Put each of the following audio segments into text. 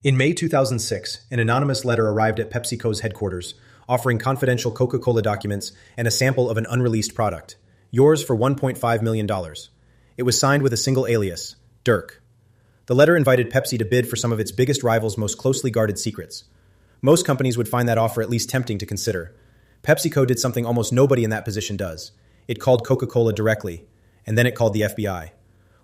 In May 2006, an anonymous letter arrived at PepsiCo's headquarters, offering confidential Coca-Cola documents and a sample of an unreleased product. Yours for $1.5 million. It was signed with a single alias, Dirk. The letter invited Pepsi to bid for some of its biggest rivals' most closely guarded secrets. Most companies would find that offer at least tempting to consider. PepsiCo did something almost nobody in that position does. It called Coca-Cola directly, and then it called the FBI.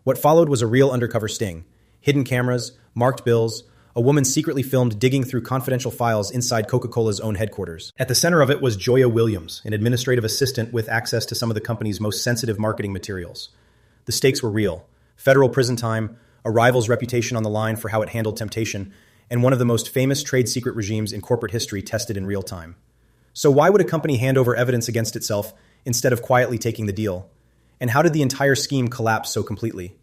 What followed was a real undercover sting. Hidden cameras, marked bills, a woman secretly filmed digging through confidential files inside Coca-Cola's own headquarters. At the center of it was Joya Williams, an administrative assistant with access to some of the company's most sensitive marketing materials. The stakes were real. Federal prison time, a rival's reputation on the line for how it handled temptation, and one of the most famous trade secret regimes in corporate history tested in real time. So why would a company hand over evidence against itself instead of quietly taking the deal? And how did the entire scheme collapse so completely?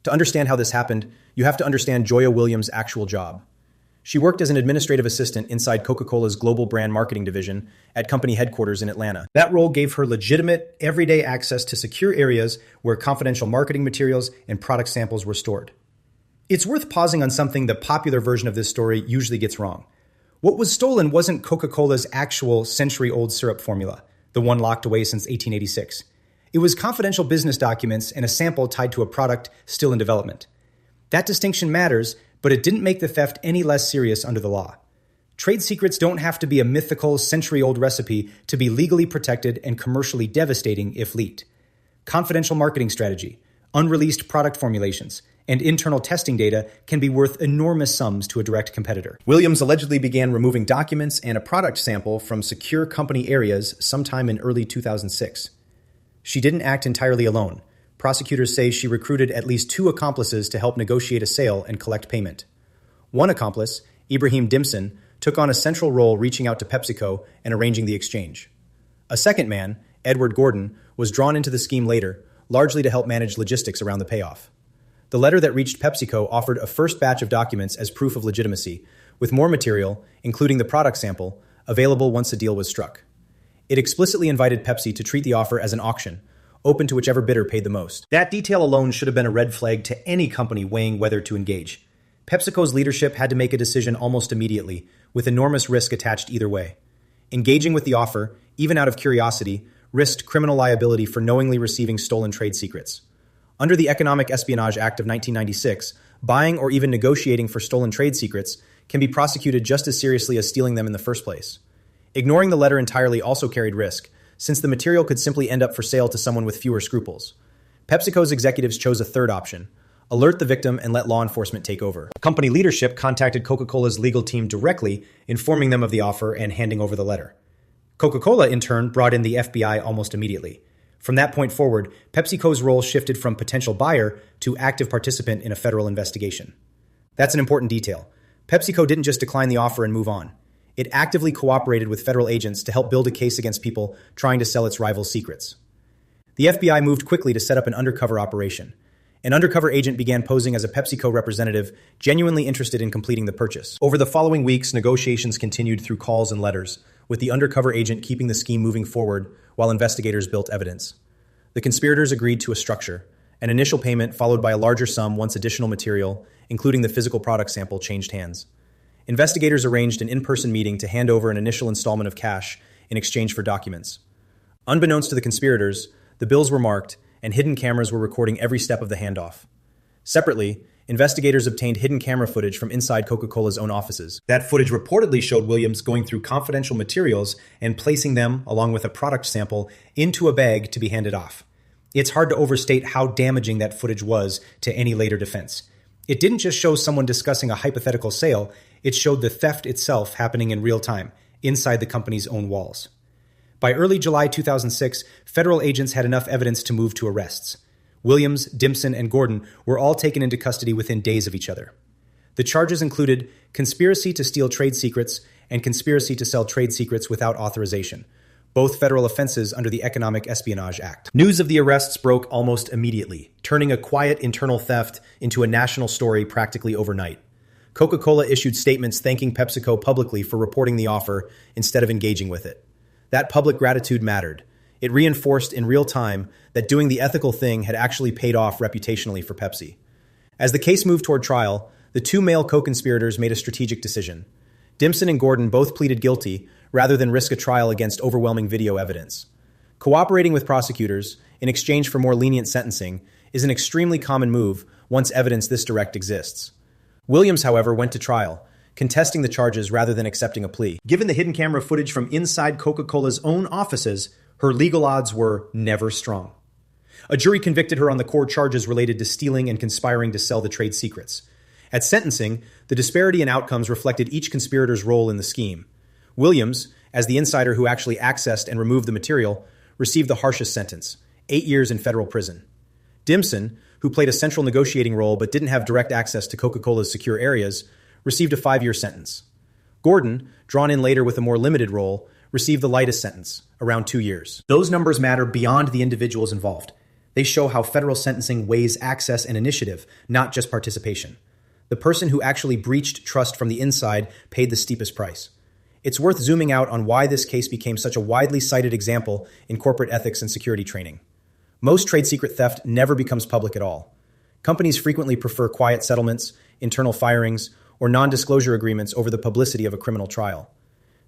To understand how this happened, you have to understand Joya Williams' actual job. She worked as an administrative assistant inside Coca-Cola's global brand marketing division at company headquarters in Atlanta. That role gave her legitimate, everyday access to secure areas where confidential marketing materials and product samples were stored. It's worth pausing on something the popular version of this story usually gets wrong. What was stolen wasn't Coca-Cola's actual century-old syrup formula, the one locked away since 1886. It was confidential business documents and a sample tied to a product still in development. That distinction matters, but it didn't make the theft any less serious under the law. Trade secrets don't have to be a mythical, century-old recipe to be legally protected and commercially devastating if leaked. Confidential marketing strategy, unreleased product formulations, and internal testing data can be worth enormous sums to a direct competitor. Williams allegedly began removing documents and a product sample from secure company areas sometime in early 2006. She didn't act entirely alone. Prosecutors say she recruited at least 2 accomplices to help negotiate a sale and collect payment. One accomplice, Ibrahim Dimson, took on a central role reaching out to PepsiCo and arranging the exchange. A second man, Edward Gordon, was drawn into the scheme later, largely to help manage logistics around the payoff. The letter that reached PepsiCo offered a first batch of documents as proof of legitimacy, with more material, including the product sample, available once a deal was struck. It explicitly invited Pepsi to treat the offer as an auction, open to whichever bidder paid the most. That detail alone should have been a red flag to any company weighing whether to engage. PepsiCo's leadership had to make a decision almost immediately, with enormous risk attached either way. Engaging with the offer, even out of curiosity, risked criminal liability for knowingly receiving stolen trade secrets. Under the Economic Espionage Act of 1996, buying or even negotiating for stolen trade secrets can be prosecuted just as seriously as stealing them in the first place. Ignoring the letter entirely also carried risk, since the material could simply end up for sale to someone with fewer scruples. PepsiCo's executives chose a third option: alert the victim and let law enforcement take over. Company leadership contacted Coca-Cola's legal team directly, informing them of the offer and handing over the letter. Coca-Cola, in turn, brought in the FBI almost immediately. From that point forward, PepsiCo's role shifted from potential buyer to active participant in a federal investigation. That's an important detail. PepsiCo didn't just decline the offer and move on. It actively cooperated with federal agents to help build a case against people trying to sell its rivals' secrets. The FBI moved quickly to set up an undercover operation. An undercover agent began posing as a PepsiCo representative, genuinely interested in completing the purchase. Over the following weeks, negotiations continued through calls and letters, with the undercover agent keeping the scheme moving forward while investigators built evidence. The conspirators agreed to a structure: an initial payment followed by a larger sum once additional material, including the physical product sample, changed hands. Investigators arranged an in-person meeting to hand over an initial installment of cash in exchange for documents. Unbeknownst to the conspirators, the bills were marked, and hidden cameras were recording every step of the handoff. Separately, investigators obtained hidden camera footage from inside Coca-Cola's own offices. That footage reportedly showed Williams going through confidential materials and placing them, along with a product sample, into a bag to be handed off. It's hard to overstate how damaging that footage was to any later defense. It didn't just show someone discussing a hypothetical sale, it showed the theft itself happening in real time, inside the company's own walls. By early July 2006, federal agents had enough evidence to move to arrests. Williams, Dimson, and Gordon were all taken into custody within days of each other. The charges included conspiracy to steal trade secrets and conspiracy to sell trade secrets without authorization, both federal offenses under the Economic Espionage Act. News of the arrests broke almost immediately, turning a quiet internal theft into a national story practically overnight. Coca-Cola issued statements thanking PepsiCo publicly for reporting the offer instead of engaging with it. That public gratitude mattered. It reinforced in real time that doing the ethical thing had actually paid off reputationally for Pepsi. As the case moved toward trial, the two male co-conspirators made a strategic decision. Dimson and Gordon both pleaded guilty rather than risk a trial against overwhelming video evidence. Cooperating with prosecutors in exchange for more lenient sentencing is an extremely common move once evidence this direct exists. Williams, however, went to trial, contesting the charges rather than accepting a plea. Given the hidden camera footage from inside Coca-Cola's own offices, her legal odds were never strong. A jury convicted her on the core charges related to stealing and conspiring to sell the trade secrets. At sentencing, the disparity in outcomes reflected each conspirator's role in the scheme. Williams, as the insider who actually accessed and removed the material, received the harshest sentence, 8 years in federal prison. Dimson, who played a central negotiating role but didn't have direct access to Coca-Cola's secure areas, received a 5-year sentence. Gordon, drawn in later with a more limited role, received the lightest sentence, around 2 years. Those numbers matter beyond the individuals involved. They show how federal sentencing weighs access and initiative, not just participation. The person who actually breached trust from the inside paid the steepest price. It's worth zooming out on why this case became such a widely cited example in corporate ethics and security training. Most trade secret theft never becomes public at all. Companies frequently prefer quiet settlements, internal firings, or non-disclosure agreements over the publicity of a criminal trial.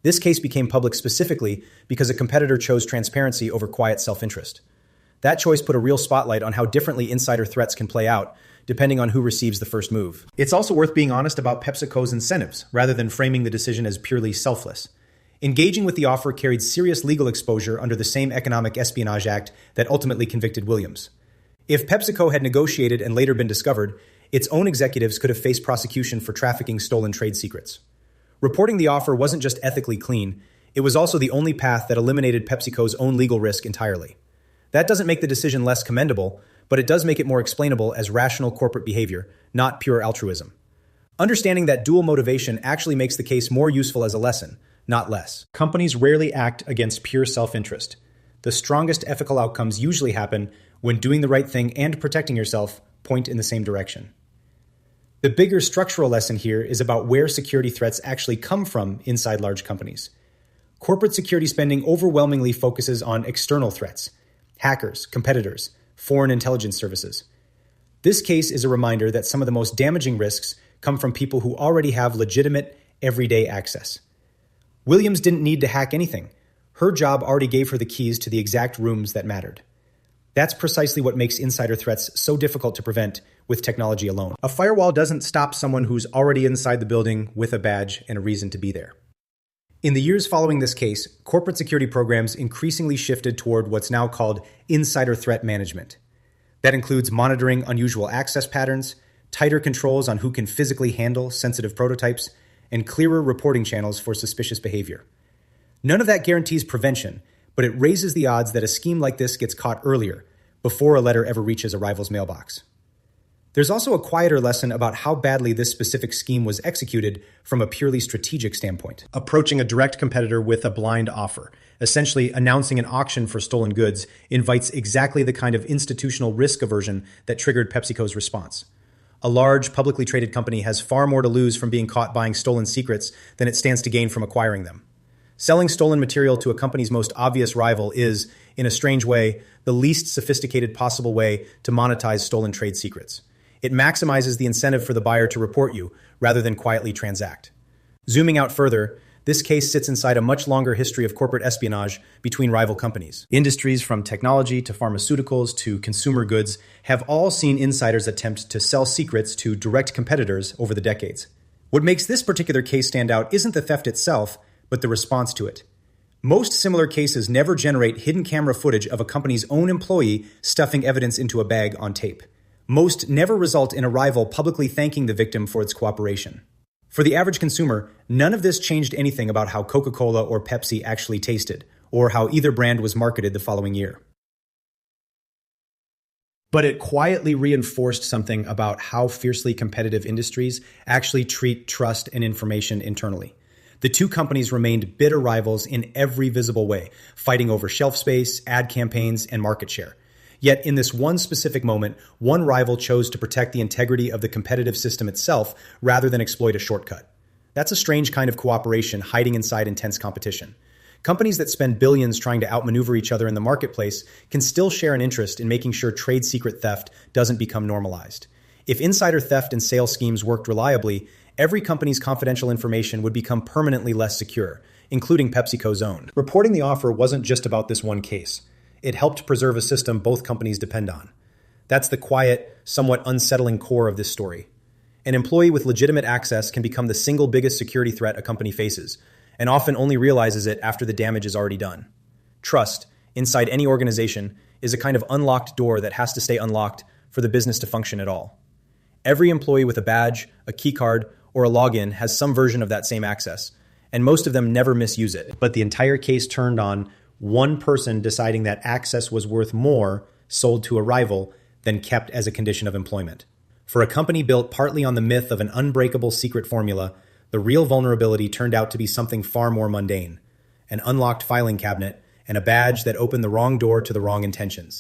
This case became public specifically because a competitor chose transparency over quiet self-interest. That choice put a real spotlight on how differently insider threats can play out, depending on who receives the first move. It's also worth being honest about PepsiCo's incentives, rather than framing the decision as purely selfless. Engaging with the offer carried serious legal exposure under the same Economic Espionage Act that ultimately convicted Williams. If PepsiCo had negotiated and later been discovered, its own executives could have faced prosecution for trafficking stolen trade secrets. Reporting the offer wasn't just ethically clean, it was also the only path that eliminated PepsiCo's own legal risk entirely. That doesn't make the decision less commendable, but it does make it more explainable as rational corporate behavior, not pure altruism. Understanding that dual motivation actually makes the case more useful as a lesson, not less. Companies rarely act against pure self-interest. The strongest ethical outcomes usually happen when doing the right thing and protecting yourself point in the same direction. The bigger structural lesson here is about where security threats actually come from inside large companies. Corporate security spending overwhelmingly focuses on external threats: hackers, competitors, foreign intelligence services. This case is a reminder that some of the most damaging risks come from people who already have legitimate, everyday access. Williams didn't need to hack anything. Her job already gave her the keys to the exact rooms that mattered. That's precisely what makes insider threats so difficult to prevent with technology alone. A firewall doesn't stop someone who's already inside the building with a badge and a reason to be there. In the years following this case, corporate security programs increasingly shifted toward what's now called insider threat management. That includes monitoring unusual access patterns, tighter controls on who can physically handle sensitive prototypes, and clearer reporting channels for suspicious behavior. None of that guarantees prevention, but it raises the odds that a scheme like this gets caught earlier, before a letter ever reaches a rival's mailbox. There's also a quieter lesson about how badly this specific scheme was executed from a purely strategic standpoint. Approaching a direct competitor with a blind offer, essentially announcing an auction for stolen goods, invites exactly the kind of institutional risk aversion that triggered PepsiCo's response. A large, publicly traded company has far more to lose from being caught buying stolen secrets than it stands to gain from acquiring them. Selling stolen material to a company's most obvious rival is, in a strange way, the least sophisticated possible way to monetize stolen trade secrets. It maximizes the incentive for the buyer to report you, rather than quietly transact. Zooming out further, this case sits inside a much longer history of corporate espionage between rival companies. Industries from technology to pharmaceuticals to consumer goods have all seen insiders attempt to sell secrets to direct competitors over the decades. What makes this particular case stand out isn't the theft itself, but the response to it. Most similar cases never generate hidden camera footage of a company's own employee stuffing evidence into a bag on tape. Most never result in a rival publicly thanking the victim for its cooperation. For the average consumer, none of this changed anything about how Coca-Cola or Pepsi actually tasted, or how either brand was marketed the following year. But it quietly reinforced something about how fiercely competitive industries actually treat trust and information internally. The two companies remained bitter rivals in every visible way, fighting over shelf space, ad campaigns, and market share. Yet in this one specific moment, one rival chose to protect the integrity of the competitive system itself rather than exploit a shortcut. That's a strange kind of cooperation hiding inside intense competition. Companies that spend billions trying to outmaneuver each other in the marketplace can still share an interest in making sure trade secret theft doesn't become normalized. If insider theft and sales schemes worked reliably, every company's confidential information would become permanently less secure, including PepsiCo's own. Reporting the offer wasn't just about this one case. It helped preserve a system both companies depend on. That's the quiet, somewhat unsettling core of this story. An employee with legitimate access can become the single biggest security threat a company faces, and often only realizes it after the damage is already done. Trust, inside any organization, is a kind of unlocked door that has to stay unlocked for the business to function at all. Every employee with a badge, a keycard, or a login has some version of that same access, and most of them never misuse it. But the entire case turned on one person deciding that access was worth more sold to a rival than kept as a condition of employment. For a company built partly on the myth of an unbreakable secret formula, the real vulnerability turned out to be something far more mundane: an unlocked filing cabinet and a badge that opened the wrong door to the wrong intentions.